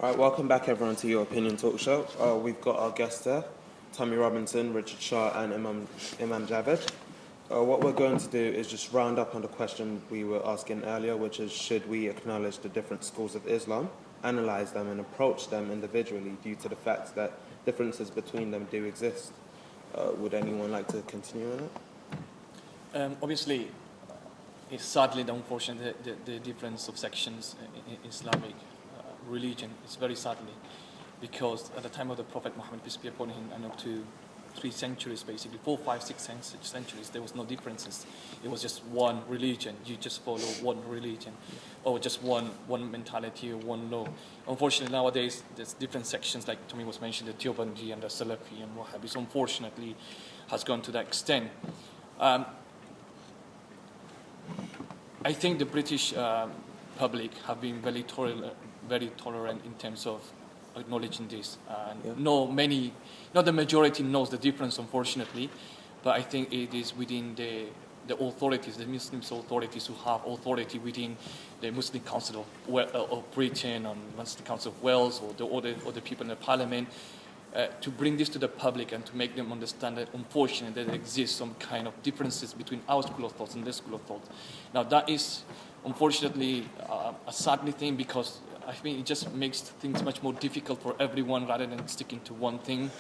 All right, welcome back everyone to Your Opinion Talk Show. We've got our guests there, Tommy Robinson, Richard Shah and Imam Javed. What we're going to do is just round up on the question we were asking earlier, which is should we acknowledge the different schools of Islam, analyse them and approach them individually due to the fact that differences between them do exist. Would anyone like to continue on it? Obviously, it's sadly unfortunate the difference of sections in Islamic religion is very sadly, because at the time of the Prophet Muhammad, peace be upon him, and up to 3 centuries basically, 4, 5, 6 centuries, there was no differences. It was just one religion. You just follow one religion, or just one mentality or one law. Unfortunately, nowadays there's different sections, like Tommy was mentioning, the Deobandi and the Salafi and Wahhabis. Unfortunately, has gone to that extent. I think the British public have been very tolerant in terms of acknowledging this. Not the majority knows the difference, unfortunately, but I think it is within the authorities, the Muslim authorities who have authority within the Muslim Council of Britain and Muslim Council of Wales or the people in the Parliament, to bring this to the public and to make them understand that unfortunately there exists some kind of differences between our school of thought and their school of thought. Now that is unfortunately a sad thing, because I think it just makes things much more difficult for everyone rather than sticking to one thing.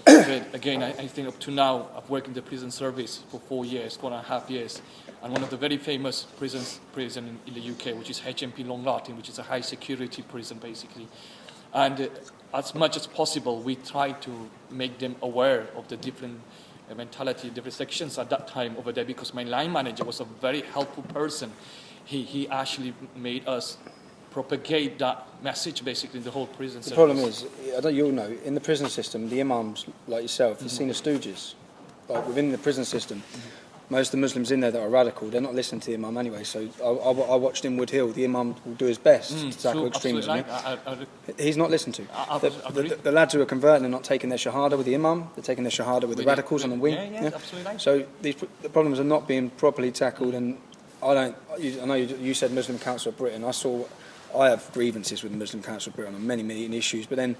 But again, I think up to now, I've worked in the prison service for 4.5 years, and one of the very famous prisons in the UK, which is HMP Long Lartin, which is a high security prison basically. And as much as possible, we try to make them aware of the different mentality, different sections at that time over there, because my line manager was a very helpful person. He actually made us propagate that message basically in the whole prison The service. problem is, I don't you'll know, in the prison system, the imams like yourself, you've seen the stooges. Like within the prison system, most of the Muslims in there that are radical, they're not listening to the imam anyway. So I watched in Wood Hill, the imam will do his best to tackle extremism. Right. He's not listened to. Agree. The lads who are converting are not taking their shahada with the imam, they're taking their shahada with the radicals on the wing. Yeah, absolutely right. So the problems are not being properly tackled, and I know you said Muslim Council of Britain. I have grievances with the Muslim Council of Britain on many issues, but then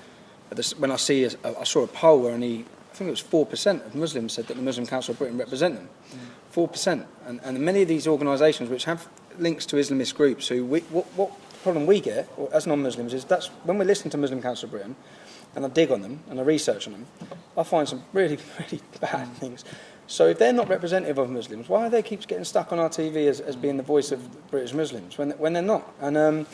when I saw a poll where I think it was 4% of Muslims said that the Muslim Council of Britain represent them. 4%. And many of these organisations which have links to Islamist groups, what problem we get as non-Muslims is that's when we listen to Muslim Council of Britain and I dig on them and I research on them, I find some really bad things. So if they're not representative of Muslims, why do they keep getting stuck on our TV as being the voice of British Muslims when they're not? And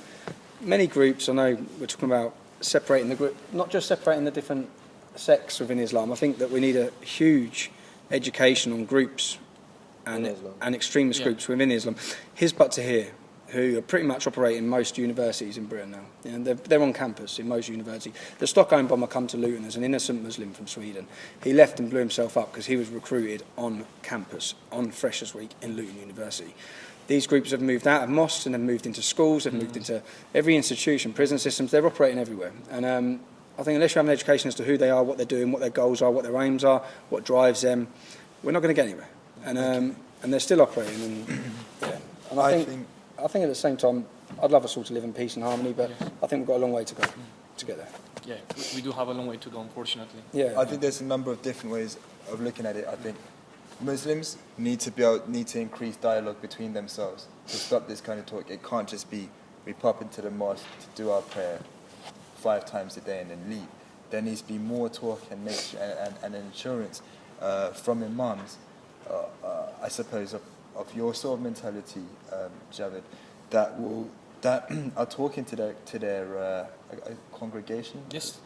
many groups, I know we're talking about separating the group, not just separating the different sects within Islam. I think that we need a huge education on groups and extremist groups within Islam. Hizb ut-Tahrir, who are pretty much operating most universities in Britain now. You know, they're on campus in most universities. The Stockholm bomber come to Luton as an innocent Muslim from Sweden. He left and blew himself up because he was recruited on campus on Freshers' Week in Luton University. These groups have moved out of mosques and have moved into schools, have moved into every institution, prison systems. They're operating everywhere. And I think unless you have an education as to who they are, what they're doing, what their goals are, what their aims are, what drives them, we're not going to get anywhere. And they're still operating. And I think at the same time, I'd love us all to live in peace and harmony, but I think we've got a long way to go to get there. Yeah, we do have a long way to go, unfortunately. Yeah, I think there's a number of different ways of looking at it. I think Muslims need to increase dialogue between themselves to stop this kind of talk. It can't just be we pop into the mosque to do our prayer 5 times a day and then leave. There needs to be more talk and an assurance from imams, I suppose, of your sort of mentality, Javed, that are talking to their congregation. Yes.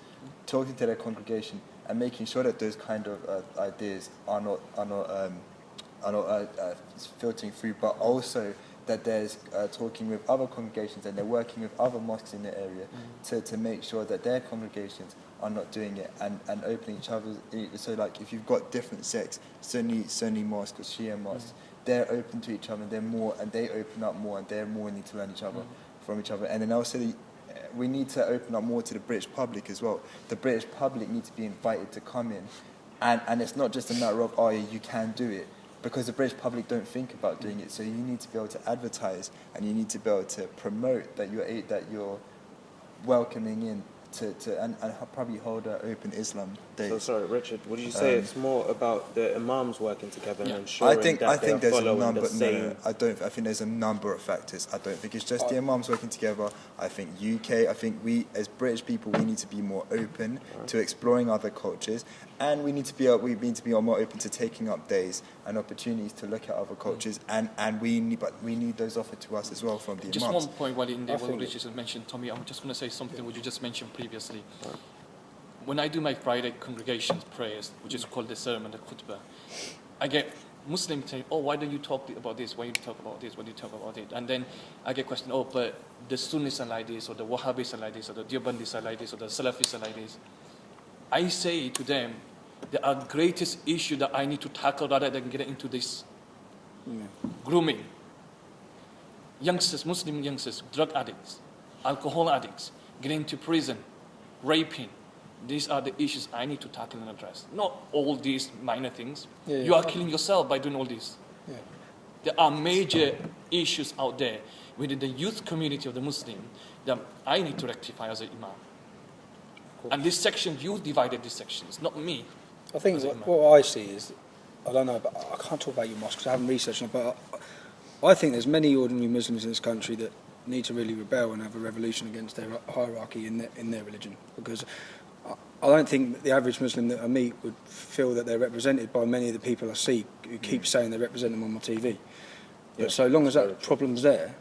Talking to their congregation and making sure that those kind of ideas are not filtering through, but also that there's talking with other congregations and they're working with other mosques in the area to make sure that their congregations are not doing it and opening each other's. So like if you've got different sects, Sunni mosques or Shia mosques, they're open to each other and they open up more and they're more need to learn each other from each other. And then also we need to open up more to the British public as well. The British public need to be invited to come in, and it's not just a matter of you can do it, because the British public don't think about doing it. So you need to be able to advertise and you need to be able to promote that you're welcoming in and probably hold an open Islam day. So sorry, Richard. Would you say it's more about the imams working together and ensuring I think they're there's a following number. the same? No, I don't. I think there's a number of factors. I don't think it's just the imams working together. I think UK. I think we, as British people, we need to be more open to exploring other cultures, and we need to be more open to taking up days and opportunities to look at other cultures, and we need those offered to us as well from the Just imams. one point while in there, what Richard mentioned, Tommy, I'm just going to say something what you just mentioned previously. When I do my Friday congregations prayers, which is called the sermon, the khutbah, I get Muslims saying, oh, why don't you talk about this? Why don't you talk about this? Why do you talk about it? And then I get questioned, oh, but the Sunnis are like this, or the Wahhabis are like this, or the Deobandis are like this, or the Salafis are like this. I say to them, the greatest issue that I need to tackle rather than get into this grooming. Youngsters, Muslim youngsters, drug addicts, alcohol addicts, getting into prison, raping. These are the issues I need to tackle and address. Not all these minor things. You are killing yourself by doing all this. There are major issues out there within the youth community of the Muslim that I need to rectify as an imam. And this section, you divided these sections, not me. I think what I see is, I don't know, but I can't talk about your mosque because I haven't researched it, but I think there's many ordinary Muslims in this country that need to really rebel and have a revolution against their hierarchy in their religion, because I don't think the average Muslim that I meet would feel that they're represented by many of the people I see who keep saying they represent them on my TV. But so long as that problem's there,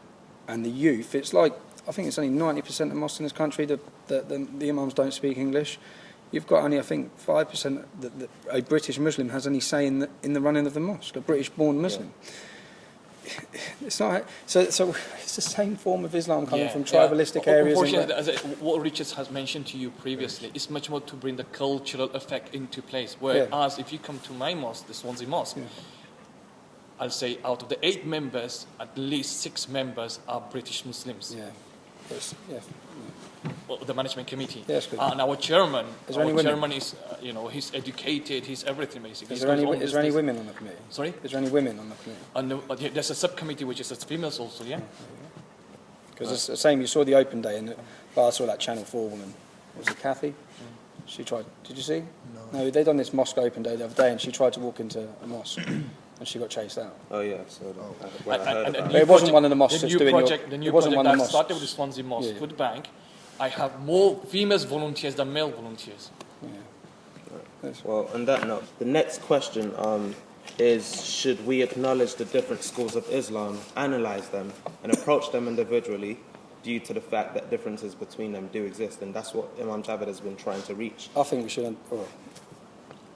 and the youth, it's like, I think it's only 90% of mosques in this country that the imams don't speak English. You've got only, I think, 5% that a British Muslim has any say in the running of the mosque, a British-born Muslim. It's not so. It's the same form of Islam coming from tribalistic areas. Unfortunately, as what Richard has mentioned to you previously, it's much more to bring the cultural effect into place. Whereas if you come to my mosque, the Swansea Mosque, I'll say out of the 8 members, at least 6 members are British Muslims. Well, the management committee. And our chairman, is, he's educated, he's everything basically. Is there any women on the committee? Sorry? Is there any women on the committee? There's a subcommittee which is females also, Because it's the same, you saw the open day, and I saw that Channel 4 woman. Was it Kathy? She tried, did you see? No, they'd done this mosque open day the other day, and she tried to walk into a mosque. And she got chased out. Oh yeah, so it wasn't one of the mosques that's doing the new project that started with the Swansea Mosque Food Bank. I have more female volunteers than male volunteers. Well, on that note, the next question is: should we acknowledge the different schools of Islam, analyze them, and approach them individually, due to the fact that differences between them do exist, and that's what Imam Javed has been trying to reach? I think we should.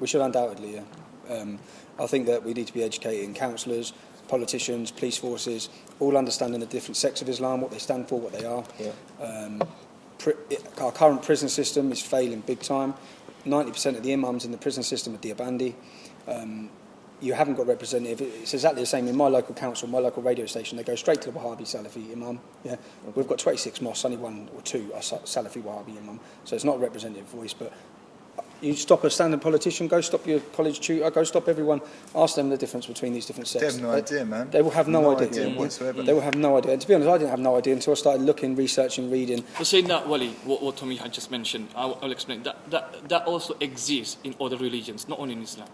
We should undoubtedly, I think that we need to be educating counsellors, politicians, police forces, all understanding the different sects of Islam, what they stand for, what they are. Our current prison system is failing big time. 90% of the imams in the prison system are Deobandi. You haven't got representative. It's exactly the same in my local council, my local radio station. They go straight to the Wahhabi Salafi imam. We've got 26 mosques, only 1 or 2 are Salafi Wahhabi imam. So it's not a representative voice, but you stop a standing politician, go stop your college tutor, go stop everyone, ask them the difference between these different sects. They have no idea, man. They will have no idea whatsoever. They will have no idea. And to be honest, I didn't have no idea until I started looking, researching, reading. But saying that, Wally, what Tommy had just mentioned, I'll explain. That also exists in other religions, not only in Islam.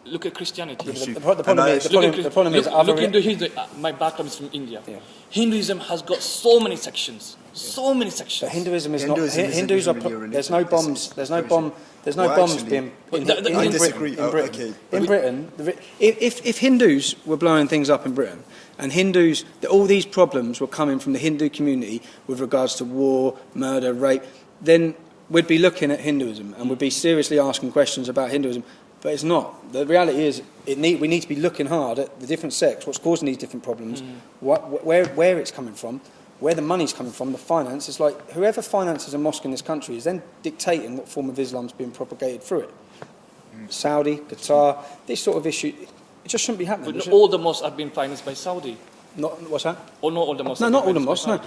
Look at Christianity. The problem is, look into Hindu. My background is from India. Hinduism has got so many sections. But Hinduism is not. Hindus are. There's no bombs. There's no bomb. There's no bombs being. I disagree. In Britain, if Hindus were blowing things up in Britain, and Hindus, all these problems were coming from the Hindu community with regards to war, murder, rape, then we'd be looking at Hinduism and we'd be seriously asking questions about Hinduism. But it's not. The reality is, we need to be looking hard at the different sects, what's causing these different problems, where it's coming from, where the money's coming from, the finance. It's like whoever finances a mosque in this country is then dictating what form of Islam's being propagated through it. Saudi, Qatar, this sort of issue, it just shouldn't be happening. But all the mosques are being financed by Saudi. What's that? Or not all the mosques? No, not all the mosques. No,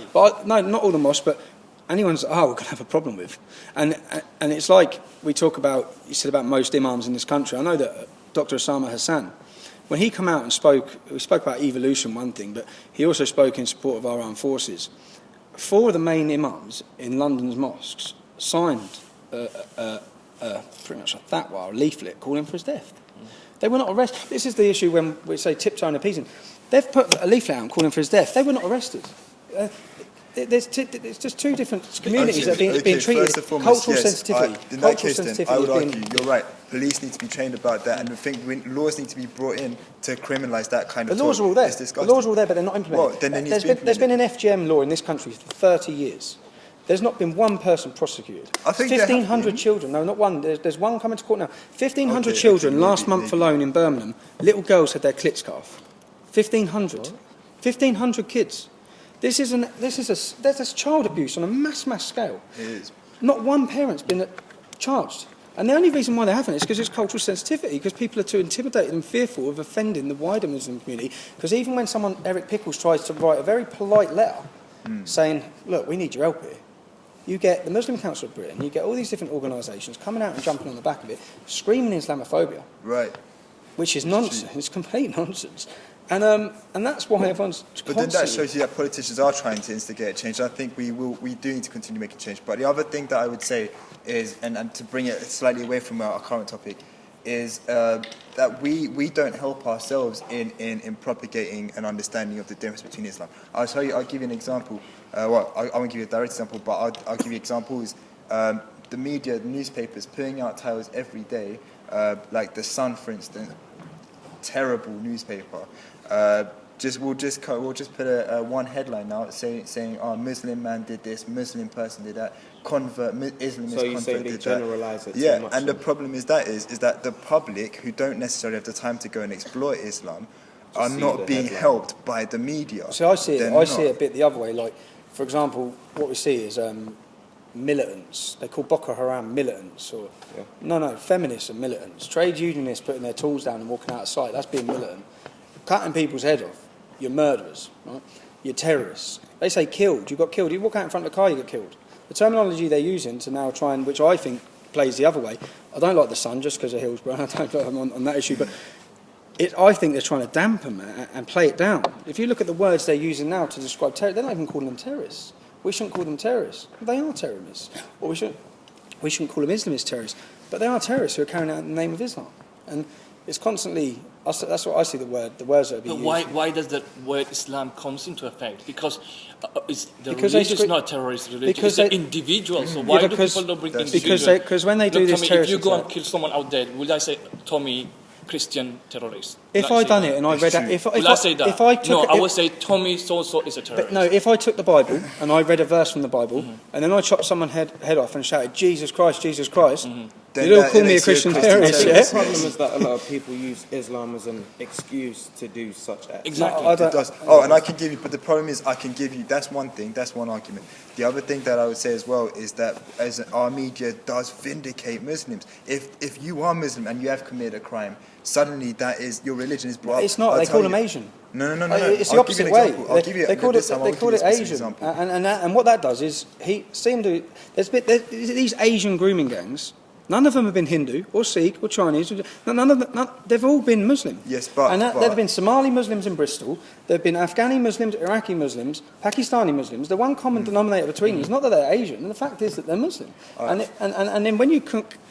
not all the mosques. But anyone's we're going to have a problem with, and it's like we talk about. You said about most imams in this country. I know that Dr. Osama Hassan, when he came out and we spoke about evolution, one thing, but he also spoke in support of our armed forces. 4 of the main imams in London's mosques signed pretty much a fatwa, a leaflet calling for his death. They were not arrested. This is the issue when we say tiptoeing appeasing. They've put a leaflet out calling for his death. They were not arrested. It's just two different communities that are being treated. Cultural sensitivity. In that case, then, I would argue you're right. Police need to be trained about that, and I think laws need to be brought in to criminalise that kind of talk. The laws are all there. The laws are all there, but they're not implemented. Well, then they need to be implemented. There's been an FGM law in this country for 30 years. There's not been one person prosecuted. I think 1,500 children. No, not one. There's one coming to court now. 1,500 children last month alone in Birmingham. Little girls had their clits cut off. 1,500. 1,500 kids. There's child abuse on a mass scale. It is. Not one parent's been charged. And the only reason why they haven't is because it's cultural sensitivity, because people are too intimidated and fearful of offending the wider Muslim community. Because even when Eric Pickles tries to write a very polite letter saying, look, we need your help here, you get the Muslim Council of Britain, you get all these different organisations coming out and jumping on the back of it, screaming Islamophobia. Right. Which is nonsense. It's complete nonsense. And that's why everyone's But then that shows you that politicians are trying to instigate change. I think we do need to continue making change. But the other thing that I would say is, and to bring it slightly away from our current topic, is that we don't help ourselves in propagating an understanding of the difference between Islam. I'll give you an example. I won't give you a direct example, but I'll give you examples. The media, the newspapers, putting out titles every day, like The Sun, for instance, terrible newspaper. We'll just put a one headline out saying, "Oh, Muslim man did this, Muslim person did that, Islamist so convert saying did they that." generalise it Yeah, too much. and the problem is that the public who don't necessarily have the time to go and exploit Islam are not being helped by the media. So I see it a bit the other way. Like, for example, what we see is militants. They call Boko Haram militants, or feminists are militants. Trade unionists putting their tools down and walking out of sight. That's being militant. Cutting people's head off. You're murderers, right? You're terrorists. They say killed. You got killed. You walk out in front of the car, you get killed. The terminology they're using to now try and, which I think plays the other way. I don't like The Sun just because of Hillsborough. I don't like them on that issue, but I think they're trying to dampen that and play it down. If you look at the words they're using now to describe terror, they're not even calling them terrorists. We shouldn't call them terrorists. They are terrorists. Or we shouldn't call them Islamist terrorists. But they are terrorists who are carrying out in the name of Islam. And it's constantly, that's what I see the words that are being used. Why does the word Islam comes into effect? Because religion is not a terrorist religion, it's an individual. So why do people not bring individuals? Because when they do this terrorist if you go and kill someone out there, will I say, Tommy, Christian terrorist? If I done it and I read that, I say that? I would say Tommy so-and-so is a terrorist. But no, if I took the Bible and I read a verse from the Bible and then I chopped someone's head off and shouted, Jesus Christ, Jesus Christ, you'd all call me a Christian terrorist, yeah? The problem is that a lot of people use Islam as an excuse to do such acts. Exactly. No, It does. Oh, and I can give you, but the problem is I can give you, that's one thing, that's one argument. The other thing that I would say as well is that as our media does vindicate Muslims. If you are Muslim and you have committed a crime, suddenly that is, your religion is brought up. It's not, they call them Asian. No. It's the opposite way. They call it Asian. And what that does is, these Asian grooming gangs, none of them have been Hindu or Sikh or Chinese. They've all been Muslim. Yes, but there have been Somali Muslims in Bristol. There have been Afghani Muslims, Iraqi Muslims, Pakistani Muslims. The one common denominator between them is not that they're Asian, and the fact is that they're Muslim. And then when you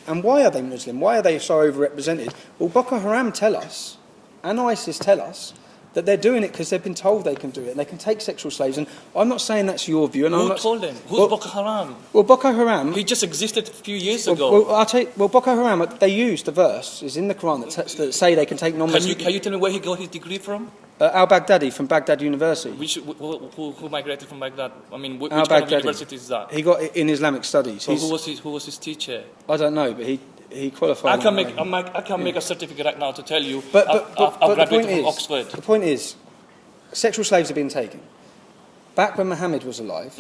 and why are they Muslim? Why are they so overrepresented? Well, Boko Haram tell us, and ISIS tell us, that they're doing it because they've been told they can do it and they can take sexual slaves. And I'm not saying that's your view. And Who told them? Who's Boko Haram? Well, Boko Haram... He just existed a few years ago. Well, I'll tell you, Boko Haram, they used the verse, is in the Quran, that say they can take non-Muslims... Can you tell me where he got his degree from? Al-Baghdadi from Baghdad University. Who migrated from Baghdad? I mean, which Al-Baghdadi. kind of university is that? He got it in Islamic studies. So who was his teacher? I don't know, but he qualified... I can make a certificate right now to tell you. But I've graduated from Oxford. The point is, sexual slaves have been taken. Back when Muhammad was alive,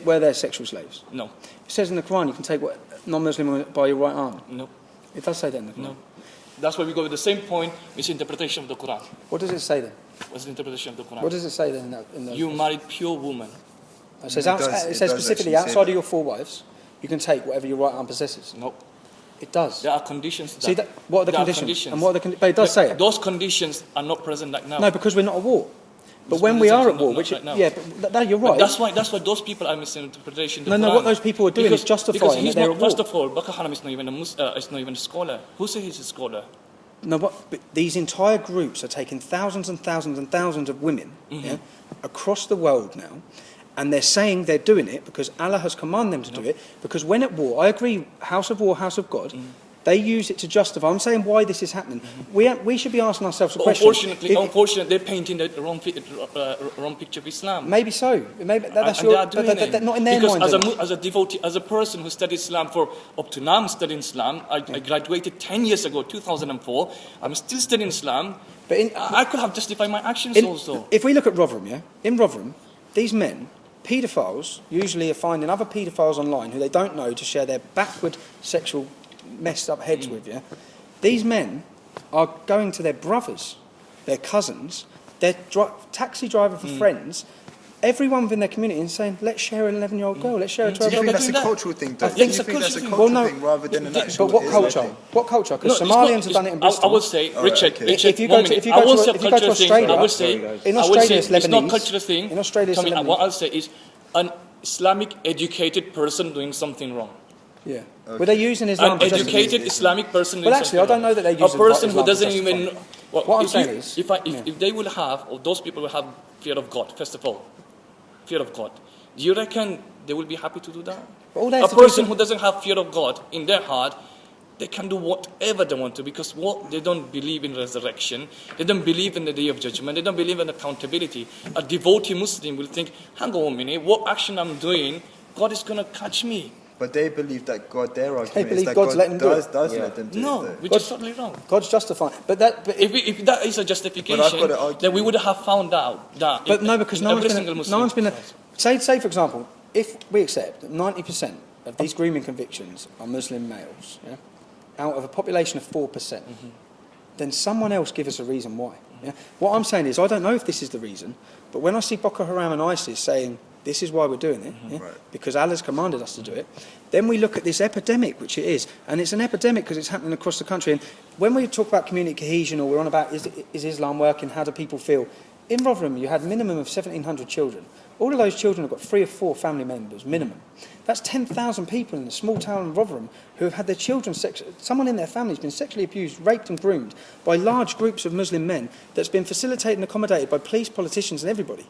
were there sexual slaves? No. It says in the Quran you can take non-Muslim by your right arm. No. It does say that in the Quran. No. That's why we go with the same point, misinterpretation of the Quran. What does it say then? What's the interpretation of the Quran? What does it say then in those You married pure woman. It says specifically outside of your four wives, you can take whatever your right arm possesses. No. It does. There are conditions. See, what are the conditions? And what are the but it does say it. Those conditions are not present right now. No, because we're not at war. But when we are at war, which right now. yeah, but you're right. But that's why those people are misinterpretation. No, what those people are doing is justifying that they're at war. First of all, Boko Haram is not even a scholar. Who says he's a scholar? No, but these entire groups are taking thousands and thousands and thousands of women across the world now, and they're saying they're doing it because Allah has commanded them to do it, because when at war, I agree, house of war, house of God, they use it to justify. I'm saying why this is happening. We should be asking ourselves a question. Unfortunately, they're painting the wrong picture of Islam. Maybe so. Maybe that's not in their mind. Because as a devotee, as a person who studied Islam for up to now, I'm studying Islam. I graduated 10 years ago, 2004. I'm still studying Islam. But I could have justified my actions also. If we look at Rotherham, in Rotherham, these men, paedophiles, usually are finding other paedophiles online who they don't know to share their backward sexual messed up heads with, These men are going to their brothers, their cousins, their taxi driver for friends, everyone within their community, and saying, let's share an 11-year-old girl, let's share a 12-year-old girl. Do you think that's a cultural thing, though? I think that's a cultural thing rather than an actual... But what culture? What culture? Because Somalians have done it in Bristol. I would say, Richard, if you go to Australia, I would say in Australia it's Lebanese. It's not a cultural thing. In Australia it's Lebanese. What I'll say is an Islamic educated person doing something wrong. Yeah. Were they using Islam? An educated Islamic person. Well, actually, I don't know that they use a person who doesn't even. What I'm saying is, if they will have, or those people will have fear of God. First of all, fear of God. Do you reckon they will be happy to do that? A person who doesn't have fear of God in their heart, they can do whatever they want to, because they don't believe in resurrection, they don't believe in the day of judgment, they don't believe in accountability. A devotee Muslim will think, hang on a minute, what action I'm doing, God is going to catch me. But they believe that God, their argument is that God's God does let let them do it. No, which is totally wrong. God's justifying. But if that is a justification, then we would have found out that. But no, because no one's been. Say for example, if we accept that 90% of these grooming convictions are Muslim males, out of a population of 4%, then someone else give us a reason why. What I'm saying is, I don't know if this is the reason, but when I see Boko Haram and ISIS saying, this is why we're doing it, because Allah's commanded us to do it, then we look at this epidemic, which it is, and it's an epidemic because it's happening across the country. And when we talk about community cohesion, or we're on about is Islam working, how do people feel? In Rotherham, you had a minimum of 1,700 children. All of those children have got 3 or 4 family members, minimum. That's 10,000 people in the small town of Rotherham who have had their children, someone in their family has been sexually abused, raped and groomed by large groups of Muslim men that's been facilitated and accommodated by police, politicians and everybody.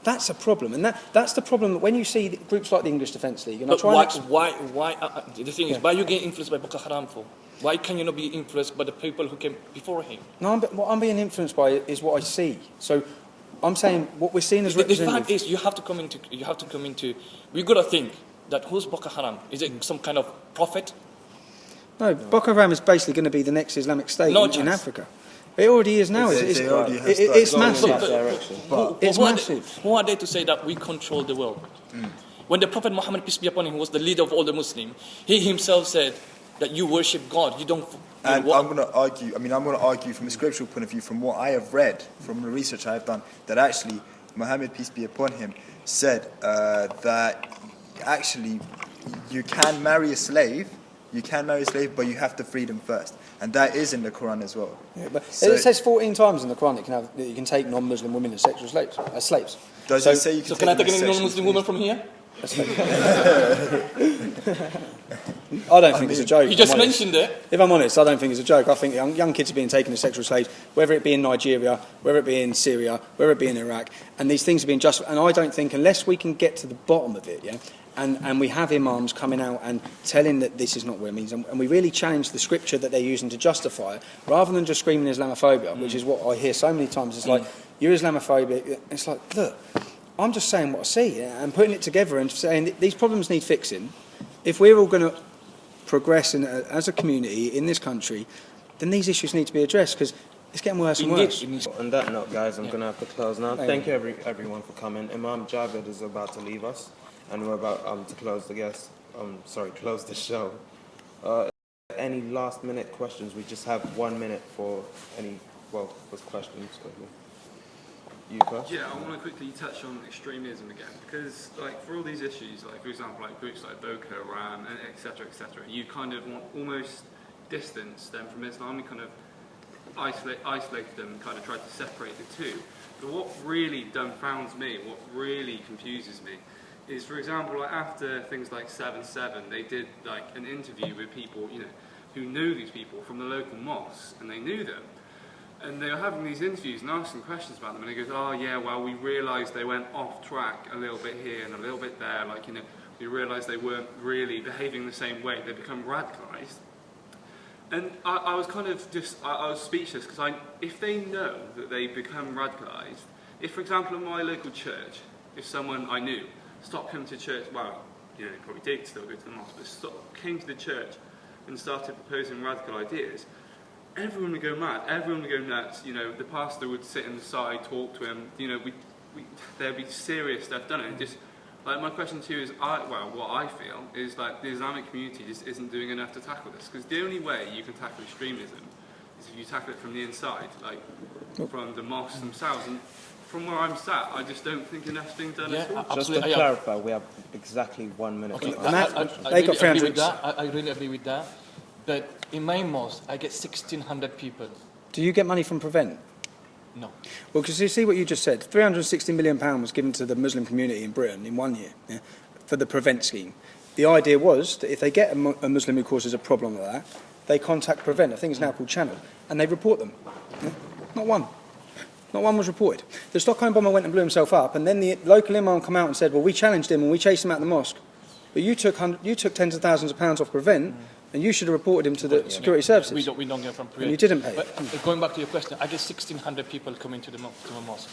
That's a problem, and that's the problem that when you see groups like the English Defence League, and why? The thing is, why are you getting influenced by Boko Haram for? Why can you not be influenced by the people who came before him? No, what I'm being influenced by is what I see. So I'm saying what we're seeing as representative. The fact is, you have to come into. We got to think that who's Boko Haram? Is it some kind of prophet? No, Boko Haram is basically going to be the next Islamic State in Africa. It already is now. It's massive. It's massive. Who are they to say that we control the world? When the Prophet Muhammad, peace be upon him, who was the leader of all the Muslims, he himself said that you worship God. You don't. And I'm going to argue. I'm going to argue from a scriptural point of view, from what I have read, from the research I have done, that actually Muhammad, peace be upon him, said that actually you can marry a slave. You can marry a slave, but you have to free them first. And that is in the Quran as well. Yeah, but it says 14 times in the Quran that you can take non-Muslim women as sexual slaves. Does it say you can can I take any non-Muslim woman from here? I don't think it's a joke. You just mentioned it. If I'm honest, I don't think it's a joke. I think young kids are being taken as sexual slaves, whether it be in Nigeria, whether it be in Syria, whether it be in Iraq, and these things are being justified. And I don't think, unless we can get to the bottom of it, and we have imams coming out and telling that this is not what it means, and we really challenge the scripture that they're using to justify it, rather than just screaming Islamophobia, which is what I hear so many times. It's like, you're Islamophobic. It's like, look, I'm just saying what I see and putting it together and saying these problems need fixing. If we're all going to progress as a community in this country, then these issues need to be addressed, because it's getting worse and worse. On that note, guys, I'm going to have to close now. Thank you everyone for coming. Imam Javed is about to leave us, and we're about to close close the show. Any last minute questions? We just have 1 minute for questions. You first? Yeah, I want to quickly touch on extremism again, because for all these issues, for example, groups like Boko Haram, etc., you kind of want almost distance them from Islam. You kind of isolated them and kind of tried to separate the two. But what really dumbfounds me, what really confuses me, is, for example, like after things like 7/7, they did like an interview with people, you know, who knew these people from the local mosque, and they knew them. And they were having these interviews and asking questions about them, and they goes, oh yeah, well, we realised they went off track a little bit here and a little bit there, like, you know, we realised they weren't really behaving the same way, they become radicalised. And I was kind of just, I was speechless, because if they know that they become radicalised, if, for example, in my local church, if someone I knew stopped coming to church, well, you know, they probably did still go to the mosque, but came to the church and started proposing radical ideas, everyone would go mad, everyone would go nuts, you know, the pastor would sit on the side, talk to him, you know, there'd be serious stuff done, and just, like, my question to you is, what I feel is, like, the Islamic community just isn't doing enough to tackle this, because the only way you can tackle extremism is if you tackle it from the inside, like, from the mosques themselves, and from where I'm sat, I just don't think enough's being done at all. Just to clarify, we have exactly 1 minute. Okay, I really agree with that. But in my mosque, I get 1,600 people. Do you get money from Prevent? No. Well, because you see what you just said, £360 million was given to the Muslim community in Britain in 1 year, yeah, for the Prevent scheme. The idea was that if they get a Muslim who causes a problem like that, they contact Prevent, I think it's now called Channel, and they report them. Yeah? Not one. Not one was reported. The Stockholm bomber went and blew himself up, and then the local imam come out and said, well, we challenged him and we chased him out of the mosque. But you took tens of thousands of pounds off Prevent, and you should have reported him to the security services. We don't get from Prevent. And you didn't pay. But going back to your question, I get 1,600 people coming to my mosque.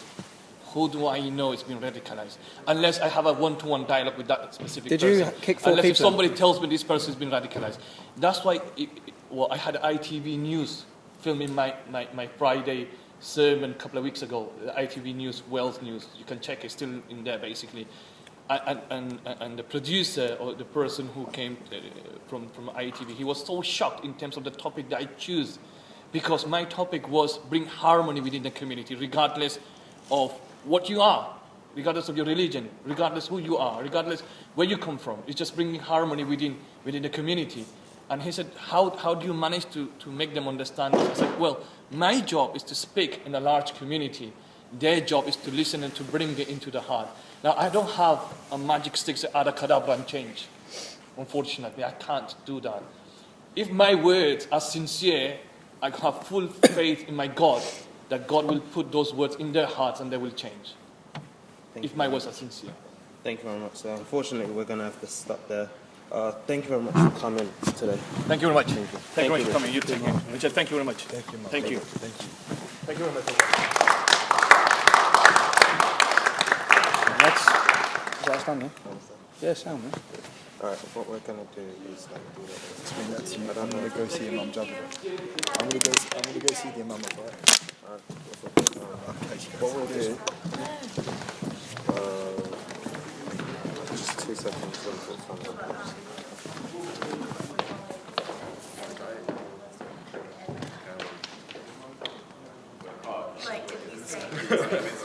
Who do I know is being radicalised? Unless I have a one-to-one dialogue with that specific person. Did you kick 4 Unless people? if somebody tells me this person has been radicalised. That's why, I had ITV News filming my Friday sermon a couple of weeks ago. The ITV News, Wales News. You can check it, still in there basically. And the producer or the person who came from ITV, he was so shocked in terms of the topic that I choose, because my topic was bring harmony within the community, regardless of what you are, regardless of your religion, regardless who you are, regardless where you come from. It's just bringing harmony within the community. And he said, how do you manage to make them understand this? I said, well, my job is to speak in a large community. Their job is to listen and to bring it into the heart. Now, I don't have a magic stick to add a kadabra and change. Unfortunately, I can't do that. If my words are sincere, I have full faith in my God, that God will put those words in their hearts and they will change. If my words are sincere. Thank you very much, sir. Unfortunately, we're going to have to stop there. Thank you very much for coming today. Thank you very much. Thank you. Thank you very much for coming. You too. Richard, thank you very much. Thank you, Mark. Thank you. Thank you. Thank you very much. Is that done, yeah? Yeah, sound, man. Alright, what we're going to do is like do that. Explain that to you. I'm going to go see Imam Jabir. I'm going to go see the Imam of Fire. What we'll do, just 2 seconds. Like, did you say?